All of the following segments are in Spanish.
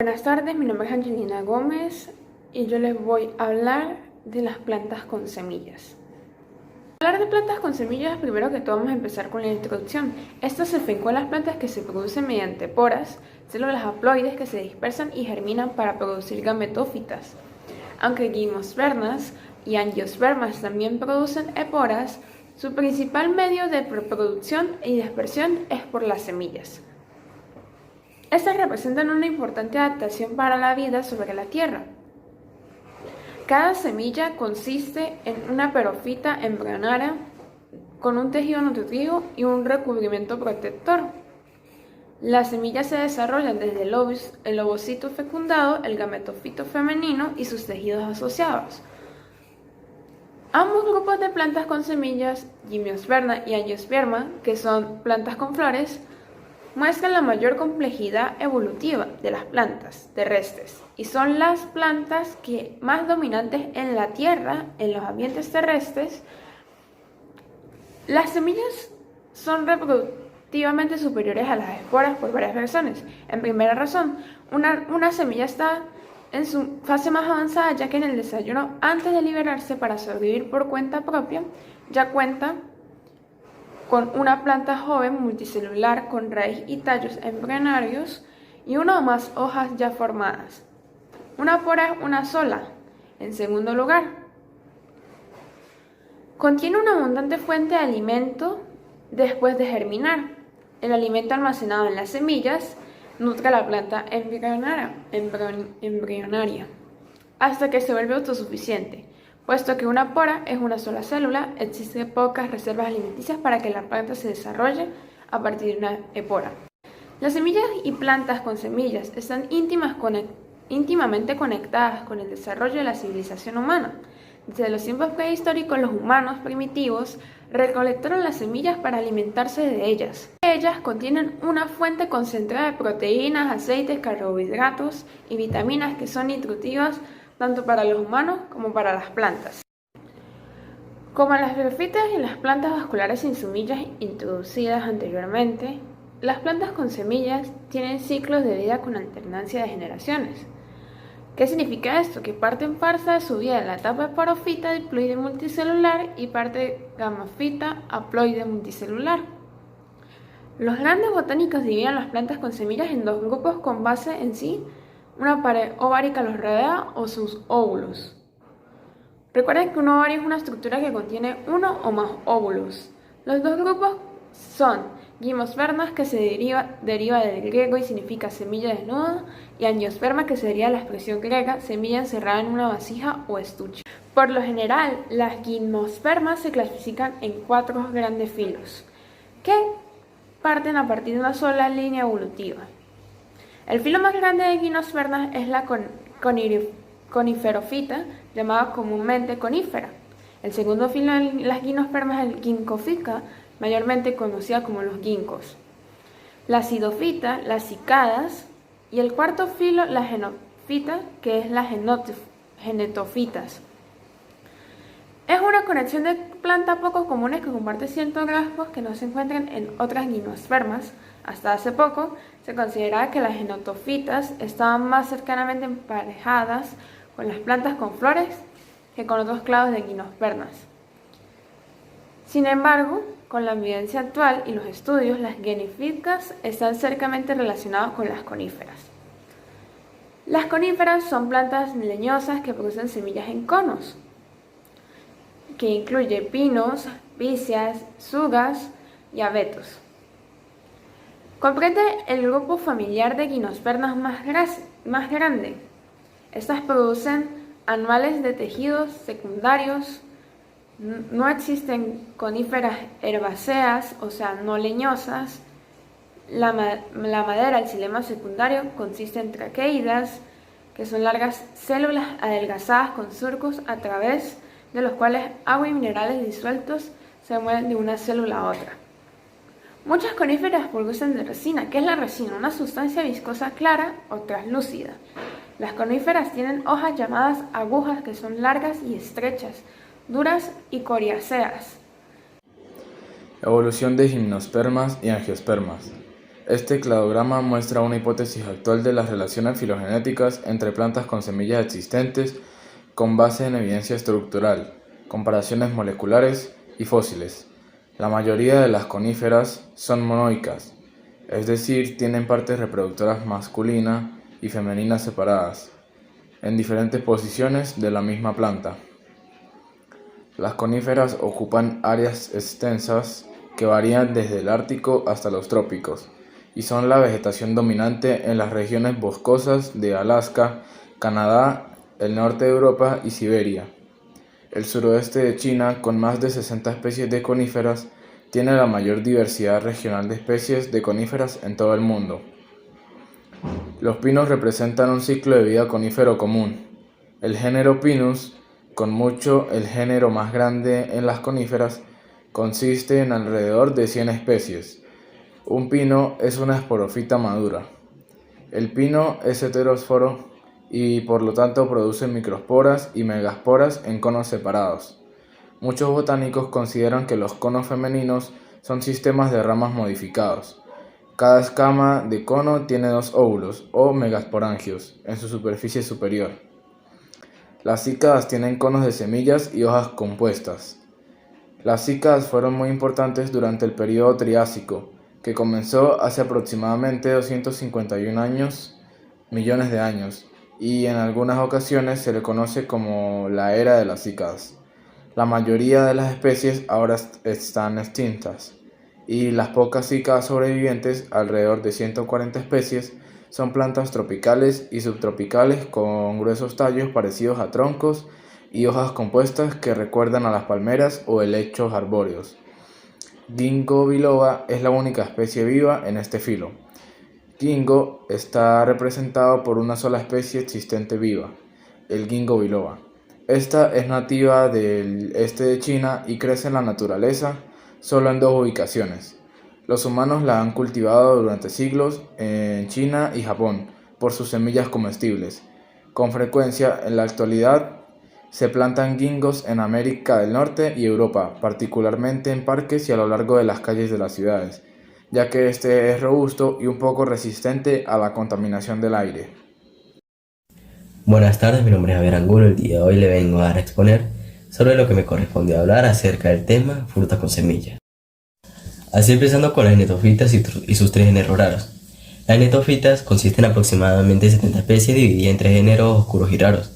Buenas tardes, mi nombre es Angelina Gómez y yo les voy a hablar de las plantas con semillas. Para hablar de plantas con semillas, primero que todo vamos a empezar con la introducción. Esto se fincó en las plantas que se producen mediante poras, células haploides que se dispersan y germinan para producir gametófitas. Aunque gimnospermas y angiospermas también producen esporas, su principal medio de reproducción y dispersión es por las semillas. Estas representan una importante adaptación para la vida sobre la Tierra. Cada semilla consiste en una perofita embrionaria con un tejido nutritivo y un recubrimiento protector. Las semillas se desarrollan desde el ovocito fecundado, el gametofito femenino y sus tejidos asociados. Ambos grupos de plantas con semillas, gimnosperma y angiosperma, que son plantas con flores, muestran la mayor complejidad evolutiva de las plantas terrestres y son las plantas más dominantes en la Tierra, en los ambientes terrestres. Las semillas son reproductivamente superiores a las esporas por varias razones. En primera razón, una semilla está en su fase más avanzada, ya que en el desarrollo, antes de liberarse para sobrevivir por cuenta propia, ya cuenta con una planta joven multicelular con raíz y tallos embrionarios y una o más hojas ya formadas. Una pora es una sola. En segundo lugar, contiene una abundante fuente de alimento después de germinar. El alimento almacenado en las semillas nutre a la planta embrionaria hasta que se vuelve autosuficiente. Puesto que una pora es una sola célula, existen pocas reservas alimenticias para que la planta se desarrolle a partir de una espora. Las semillas y plantas con semillas están íntimamente conectadas con el desarrollo de la civilización humana. Desde los tiempos prehistóricos, los humanos primitivos recolectaron las semillas para alimentarse de ellas. Ellas contienen una fuente concentrada de proteínas, aceites, carbohidratos y vitaminas que son nutritivas tanto para los humanos como para las plantas. Como las briofitas y las plantas vasculares sin semillas introducidas anteriormente, las plantas con semillas tienen ciclos de vida con alternancia de generaciones. ¿Qué significa esto? Que parte en farsa de su vida en la etapa esporofita diploide multicelular y parte gamafita haploide multicelular. Los grandes botánicos dividen las plantas con semillas en dos grupos con base en sí una pared ovárica los rodea o sus óvulos. Recuerden que un ovario es una estructura que contiene uno o más óvulos. Los dos grupos son gimnospermas, que se deriva del griego y significa semilla desnuda, y angiosperma, que sería la expresión griega semilla encerrada en una vasija o estuche. Por lo general, las gimnospermas se clasifican en 4 grandes filos, que parten a partir de una sola línea evolutiva. El filo más grande de gimnospermas es la coniferófita, llamada comúnmente conífera. El segundo filo de las gimnospermas es el ginkgofita, mayormente conocida como los ginkgos. La psidofita, las cicadas, y el cuarto filo, la genofita, que es las genetofitas. Es una conexión de plantas poco comunes que comparte ciertos rasgos que no se encuentran en otras gimnospermas. Hasta hace poco se consideraba que las genetofitas estaban más cercanamente emparejadas con las plantas con flores que con otros clados de gimnospermas. Sin embargo, con la evidencia actual y los estudios, las genófitas están cercanamente relacionadas con las coníferas. Las coníferas son plantas leñosas que producen semillas en conos, que incluye pinos, píceas, sugas y abetos. Comprende el grupo familiar de gimnospermas más grande. Estas producen anuales de tejidos secundarios. No existen coníferas herbáceas, o sea, no leñosas. La madera, el xilema secundario, consiste en traqueidas, que son largas células adelgazadas con surcos a través de los cuales agua y minerales disueltos se mueven de una célula a otra. Muchas coníferas producen de resina. ¿Qué es la resina? Una sustancia viscosa clara o translúcida. Las coníferas tienen hojas llamadas agujas, que son largas y estrechas, duras y coriáceas. Evolución de gimnospermas y angiospermas. Este cladograma muestra una hipótesis actual de las relaciones filogenéticas entre plantas con semillas existentes con base en evidencia estructural, comparaciones moleculares y fósiles. La mayoría de las coníferas son monoicas, es decir, tienen partes reproductoras masculina y femenina separadas, en diferentes posiciones de la misma planta. Las coníferas ocupan áreas extensas que varían desde el Ártico hasta los trópicos y son la vegetación dominante en las regiones boscosas de Alaska, Canadá, el norte de Europa y Siberia. El suroeste de China, con más de 60 especies de coníferas, tiene la mayor diversidad regional de especies de coníferas en todo el mundo. Los pinos representan un ciclo de vida conífero común. El género Pinus, con mucho el género más grande en las coníferas, consiste en alrededor de 100 especies. Un pino es una esporofita madura. El pino es heterósforo y por lo tanto produce microsporas y megasporas en conos separados. Muchos botánicos consideran que los conos femeninos son sistemas de ramas modificados. Cada escama de cono tiene 2 óvulos o megasporangios en su superficie superior. Las cícadas tienen conos de semillas y hojas compuestas. Las cícadas fueron muy importantes durante el período Triásico, que comenzó hace aproximadamente 251 millones de años, y en algunas ocasiones se le conoce como la era de las cícadas. La mayoría de las especies ahora están extintas, y las pocas cícadas sobrevivientes, alrededor de 140 especies, son plantas tropicales y subtropicales con gruesos tallos parecidos a troncos y hojas compuestas que recuerdan a las palmeras o helechos arbóreos. Ginkgo biloba es la única especie viva en este filo. Ginkgo está representado por una sola especie existente viva, el Ginkgo biloba. Esta es nativa del este de China y crece en la naturaleza solo en 2 ubicaciones. Los humanos la han cultivado durante siglos en China y Japón por sus semillas comestibles. Con frecuencia, en la actualidad, se plantan gingos en América del Norte y Europa, particularmente en parques y a lo largo de las calles de las ciudades, ya que este es robusto y un poco resistente a la contaminación del aire. Buenas tardes, mi nombre es Javier Angulo. El día de hoy le vengo a dar a exponer sobre lo que me correspondió hablar acerca del tema frutas con semillas. Así empezando con las netofitas y sus 3 géneros raros. Las netofitas consisten en aproximadamente 70 especies divididas en 3 géneros oscuros y raros.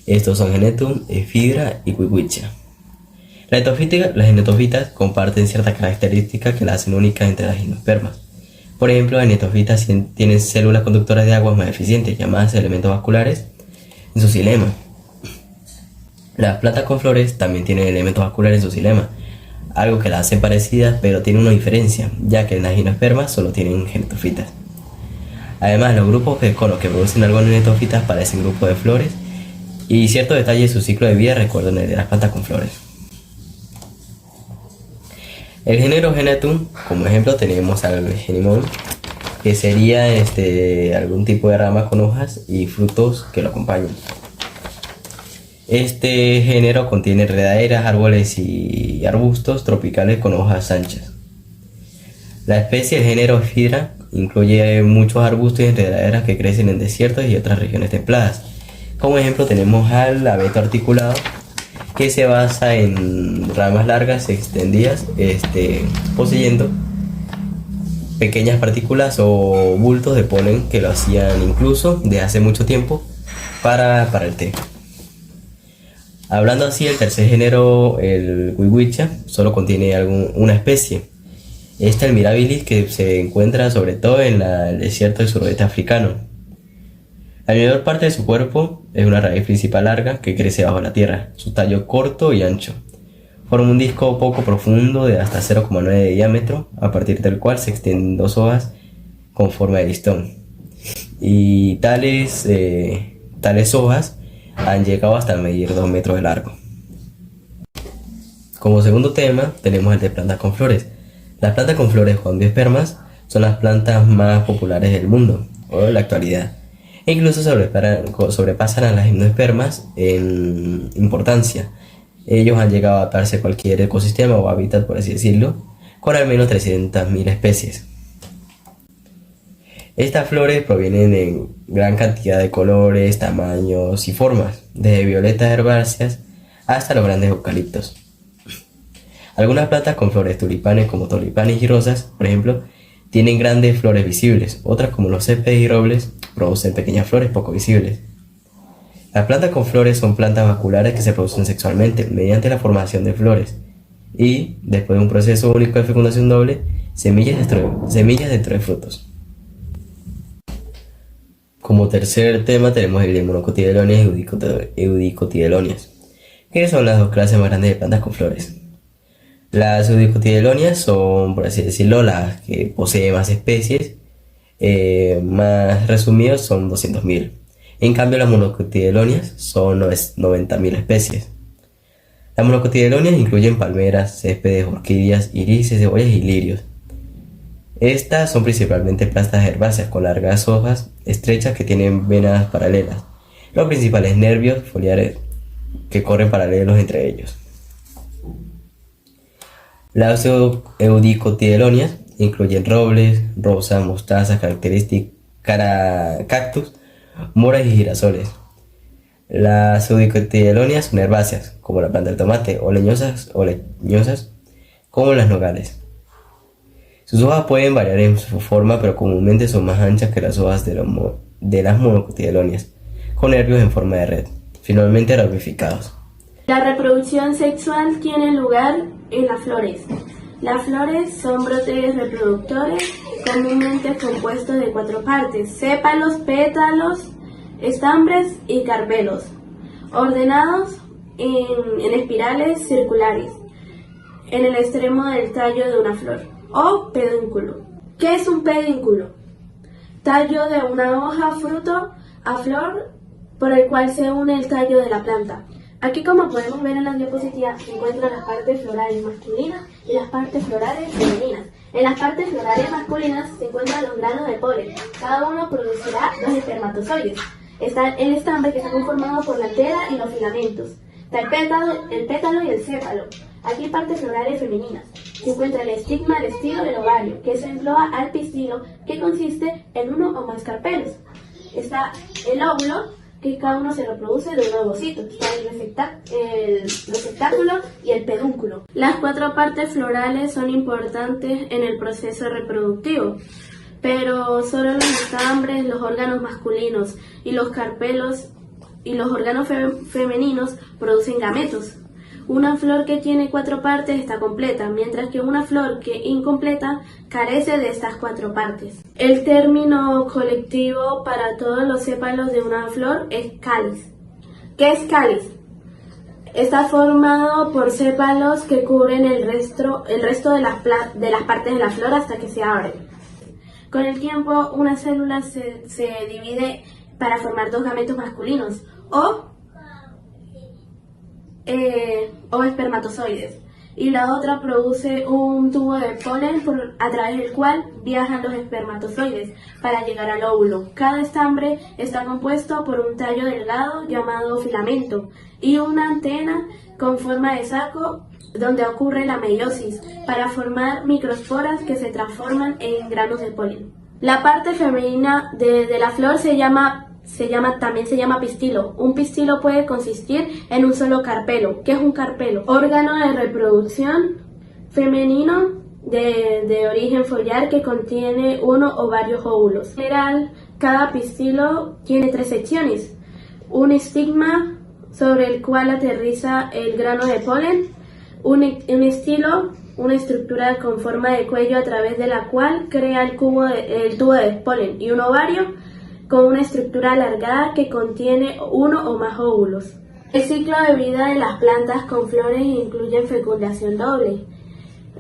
Estos son Genetum, Ephidra y Wiwitchia. Las netofitas comparten ciertas características que las hacen únicas entre las gimnospermas. Por ejemplo, las netofitas tienen células conductoras de agua más eficientes, llamadas elementos vasculares, en su xilema. Las plantas con flores también tienen elementos vasculares en su xilema, algo que las hacen parecidas, pero tiene una diferencia, ya que las gimnospermas solo tienen genetofitas. Además, los grupos con los que producen algo en netofitas parecen grupos de flores, y ciertos detalles de su ciclo de vida recuerdan el de las plantas con flores. El género Genetum, como ejemplo, tenemos al Genimon, que sería algún tipo de ramas con hojas y frutos que lo acompañan. Este género contiene enredaderas, árboles y arbustos tropicales con hojas anchas. La especie del género Ephidra incluye muchos arbustos y enredaderas que crecen en desiertos y otras regiones templadas. Como ejemplo tenemos al abeto articulado, que se basa en ramas largas extendidas, poseyendo pequeñas partículas o bultos de polen que lo hacían incluso de hace mucho tiempo para el té. Hablando así, el tercer género, el Wiwitchia, solo contiene una especie. Esta, el Mirabilis, que se encuentra sobre todo en el desierto del suroeste africano. La mayor parte de su cuerpo es una raíz principal larga que crece bajo la tierra, su tallo corto y ancho. Forma un disco poco profundo de hasta 0,9 de diámetro, a partir del cual se extienden 2 hojas con forma de listón. Y tales hojas han llegado hasta medir 2 metros de largo. Como segundo tema tenemos el de plantas con flores. Las plantas con flores con biospermas son las plantas más populares del mundo, o en la actualidad. E incluso sobrepasan a las gimnospermas en importancia. Ellos han llegado a adaptarse a cualquier ecosistema o hábitat, por así decirlo, con al menos 300.000 especies. Estas flores provienen en gran cantidad de colores, tamaños y formas, desde violetas herbáceas hasta los grandes eucaliptos. Algunas plantas con flores tulipanes como tulipanes y rosas, por ejemplo, tienen grandes flores visibles. Otras como los céspedes y robles producen pequeñas flores poco visibles. Las plantas con flores son plantas vasculares que se producen sexualmente mediante la formación de flores y, después de un proceso único de fecundación doble, semillas dentro de frutos. Como tercer tema tenemos el de monocotiledonias y eudicotiledonias, que son las dos clases más grandes de plantas con flores. Las eudicotiledonias son, por así decirlo, las que poseen más especies, más resumidos son 200.000. En cambio, las monocotiledonias son 90.000 especies. Las monocotiledonias incluyen palmeras, céspedes, orquídeas, irises, cebollas y lirios. Estas son principalmente plantas herbáceas con largas hojas estrechas que tienen venas paralelas, los principales nervios foliares que corren paralelos entre ellos. Las eudicotiledonias incluyen robles, rosas, mostazas, cactus, moras y girasoles. Las eudicotiledonias son herbáceas, como la planta del tomate, o leñosas, como las nogales. Sus hojas pueden variar en su forma, pero comúnmente son más anchas que las hojas de las monocotiledonias, con nervios en forma de red, finalmente ramificados. La reproducción sexual tiene lugar en las flores. Las flores son brotes reproductores comúnmente compuestos de 4 partes: sépalos, pétalos, estambres y carpelos, ordenados en espirales circulares en el extremo del tallo de una flor, o pedúnculo. ¿Qué es un pedúnculo? Tallo de una hoja, fruto a flor, por el cual se une el tallo de la planta. Aquí, como podemos ver en la diapositiva, se encuentran las partes florales masculinas y las partes florales femeninas. En las partes florales masculinas se encuentran los granos de polen. Cada uno producirá 2 espermatozoides. Está el estambre, que está conformado por la tela y los filamentos. Está el pétalo y el sépalo. Aquí partes florales femeninas. Se encuentra el estigma, el estilo y el ovario, que se engloba al pistilo, que consiste en 1 o más carpelos. Está el óvulo, que cada uno se reproduce de un ovocito. Está el receptáculo y el pedúnculo. Las 4 partes florales son importantes en el proceso reproductivo, pero solo los estambres, los órganos masculinos y los carpelos y los órganos femeninos producen gametos. Una flor que tiene 4 partes está completa, mientras que una flor que incompleta carece de estas 4 partes. El término colectivo para todos los sépalos de una flor es cáliz. ¿Qué es cáliz? Está formado por sépalos que cubren el resto de las partes de la flor hasta que se abren. Con el tiempo, una célula se divide para formar 2 gametos masculinos o espermatozoides, y la otra produce un tubo de polen a través del cual viajan los espermatozoides para llegar al óvulo. Cada estambre está compuesto por un tallo delgado llamado filamento y una antena con forma de saco donde ocurre la meiosis para formar microesporas que se transforman en granos de polen. La parte femenina de la flor también se llama pistilo. Un pistilo puede consistir en un solo carpelo. ¿Qué es un carpelo? Órgano de reproducción femenino de origen foliar que contiene 1 o varios óvulos. En general, cada pistilo tiene 3 secciones: un estigma sobre el cual aterriza el grano de polen, un estilo, una estructura con forma de cuello a través de la cual crea el tubo de polen, y un ovario con una estructura alargada que contiene 1 o más óvulos. El ciclo de vida de las plantas con flores incluye fecundación doble.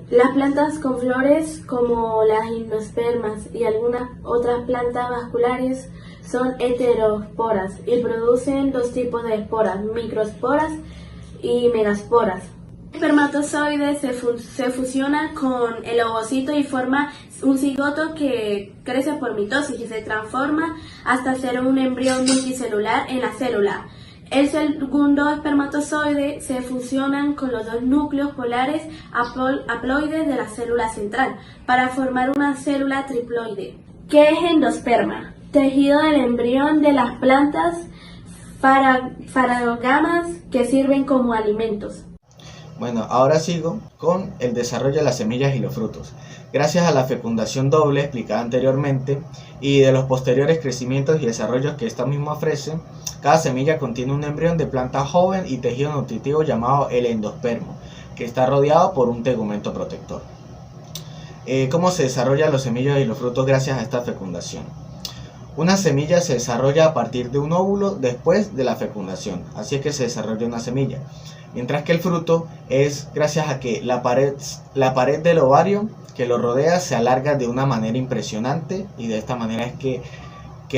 Las plantas con flores, como las gimnospermas y algunas otras plantas vasculares, son heterosporas y producen 2 tipos de esporas: microesporas y megasporas. El espermatozoide se fusiona con el ovocito y forma un cigoto que crece por mitosis y se transforma hasta ser un embrión multicelular en la célula. El segundo espermatozoide se fusionan con los 2 núcleos polares haploides de la célula central para formar una célula triploide, ¿Qué es endosperma? Tejido del embrión de las plantas farogamas que sirven como alimentos. Bueno, ahora sigo con el desarrollo de las semillas y los frutos. Gracias a la fecundación doble explicada anteriormente y de los posteriores crecimientos y desarrollos que esta misma ofrece, cada semilla contiene un embrión de planta joven y tejido nutritivo llamado el endospermo, que está rodeado por un tegumento protector. ¿Cómo se desarrollan los semillas y los frutos gracias a esta fecundación? Una semilla se desarrolla a partir de un óvulo después de la fecundación, así es que se desarrolla una semilla. Mientras que el fruto es gracias a que la pared del ovario que lo rodea se alarga de una manera impresionante, y de esta manera es que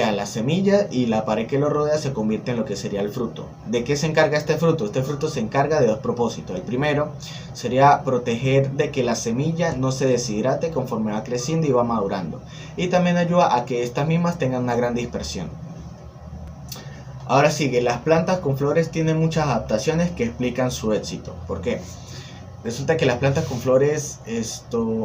a la semilla y la pared que lo rodea se convierte en lo que sería el fruto. ¿De qué se encarga este fruto? Este fruto se encarga de dos propósitos. El primero sería proteger de que la semilla no se deshidrate conforme va creciendo y va madurando, y también ayuda a que estas mismas tengan una gran dispersión. Ahora sigue, las plantas con flores tienen muchas adaptaciones que explican su éxito. ¿Por qué? Resulta que las plantas con flores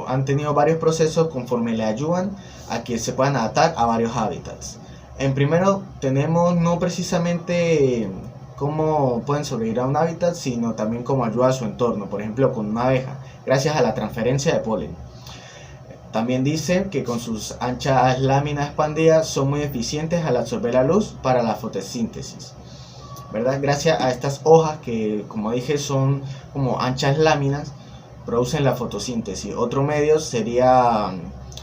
han tenido varios procesos conforme le ayudan a que se puedan adaptar a varios hábitats. En primero tenemos no precisamente cómo pueden sobrevivir a un hábitat, sino también cómo ayuda a su entorno, por ejemplo con una abeja, gracias a la transferencia de polen. También dice que con sus anchas láminas expandidas son muy eficientes al absorber la luz para la fotosíntesis, ¿verdad? Gracias a estas hojas que, como dije, son como anchas láminas, producen la fotosíntesis. Otro medio sería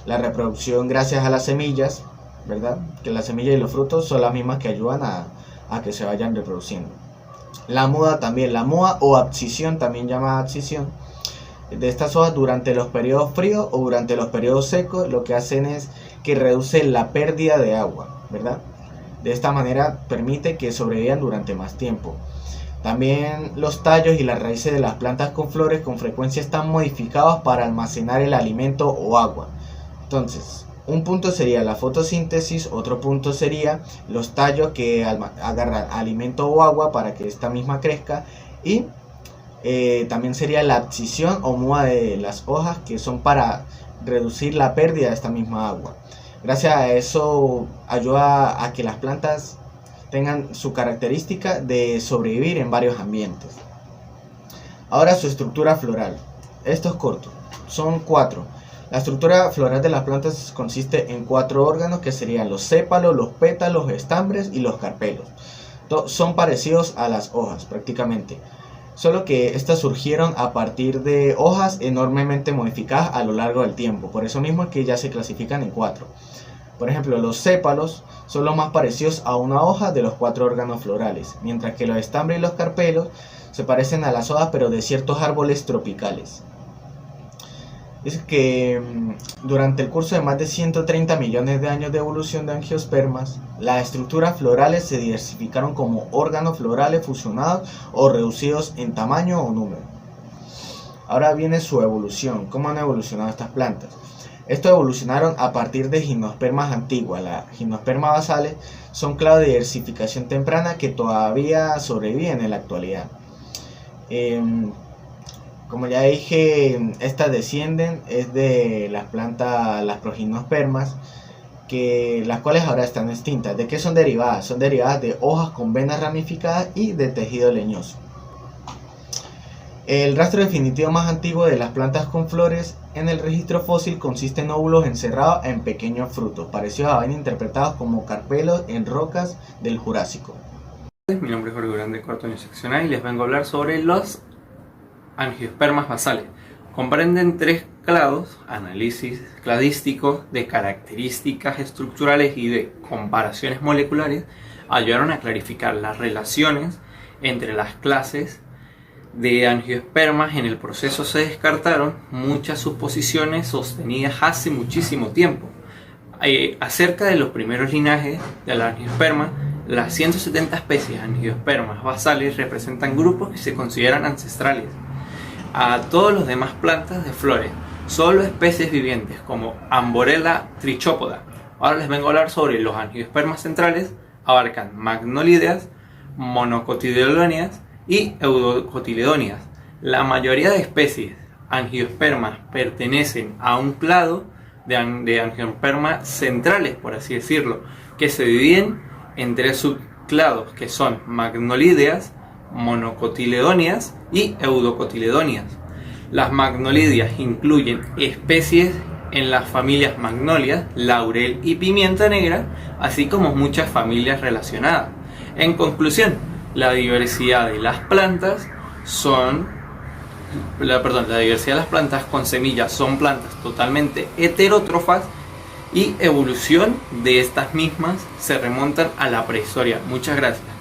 la reproducción gracias a las semillas, ¿verdad? Que las semillas y los frutos son las mismas que ayudan a que se vayan reproduciendo. La muda también, la muda o abscisión, también llamada abscisión, de estas hojas durante los periodos fríos o durante los periodos secos, lo que hacen es que reducen la pérdida de agua, ¿verdad? De esta manera permite que sobrevivan durante más tiempo. También los tallos y las raíces de las plantas con flores con frecuencia están modificados para almacenar el alimento o agua. Entonces, un punto sería la fotosíntesis, otro punto sería los tallos que agarran alimento o agua para que esta misma crezca, y también sería la abscisión o muda de las hojas, que son para reducir la pérdida de esta misma agua. Gracias a eso ayuda a que las plantas tengan su característica de sobrevivir en varios ambientes. Ahora su estructura floral. Esto es corto, son 4. La estructura floral de las plantas consiste en 4 órganos que serían los sépalos, los pétalos, estambres y los carpelos. Son parecidos a las hojas prácticamente, solo que estas surgieron a partir de hojas enormemente modificadas a lo largo del tiempo. Por eso mismo es que ya se clasifican en 4. Por ejemplo, los sépalos son los más parecidos a una hoja de los 4 órganos florales, mientras que los estambres y los carpelos se parecen a las hojas pero de ciertos árboles tropicales. Es que durante el curso de más de 130 millones de años de evolución de angiospermas, las estructuras florales se diversificaron como órganos florales fusionados o reducidos en tamaño o número. Ahora viene su evolución. ¿Cómo han evolucionado estas plantas? Estos evolucionaron a partir de gimnospermas antiguas. Las gimnospermas basales son clave de diversificación temprana que todavía sobreviven en la actualidad. Como ya dije, estas descienden es de las plantas, las progimnospermas, las cuales ahora están extintas. ¿De qué son derivadas? Son derivadas de hojas con venas ramificadas y de tejido leñoso. El rastro definitivo más antiguo de las plantas con flores en el registro fósil consiste en óvulos encerrados en pequeños frutos, parecidos a vainas interpretados como carpelos en rocas del Jurásico. Mi nombre es Jorge Durán de cuarto año seccional y les vengo a hablar sobre los angiospermas basales. Comprenden 3 clados, análisis cladístico de características estructurales y de comparaciones moleculares, ayudaron a clarificar las relaciones entre las clases de angiospermas. En el proceso se descartaron muchas suposiciones sostenidas hace muchísimo tiempo. Acerca de los primeros linajes de la angiosperma, las 170 especies de angiospermas basales representan grupos que se consideran ancestrales a todos los demás plantas de flores, solo especies vivientes como Amborella trichopoda. Ahora les vengo a hablar sobre los angiospermas centrales. Abarcan magnolideas, monocotiledóneas y eudocotiledóneas. La mayoría de especies angiospermas pertenecen a un clado de angiosperma centrales, por así decirlo, que se dividen en 3 subclados, que son magnolideas, monocotiledóneas y eudocotiledóneas. Las magnolideas incluyen especies en las familias magnolias, laurel y pimienta negra, así como muchas familias relacionadas. En conclusión, la diversidad de las plantas con semillas son plantas totalmente heterótrofas, y evolución de estas mismas se remontan a la prehistoria. Muchas gracias.